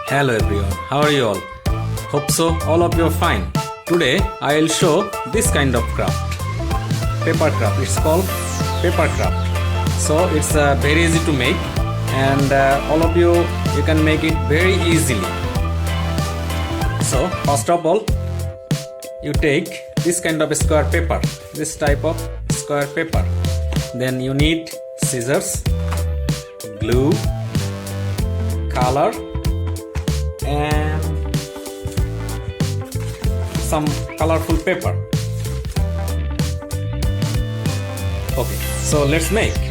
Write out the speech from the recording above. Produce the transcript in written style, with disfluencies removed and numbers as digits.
Hello everyone, how are you all? Hope so all of you are fine. Today I will show this kind of craft. Paper craft, it's called paper craft. So it's very easy to make and all of you can make it very easily. So first of all, you take this kind of square paper, this type of square paper. Then you need scissors, glue, color and some colorful paper. Okay, so let's make.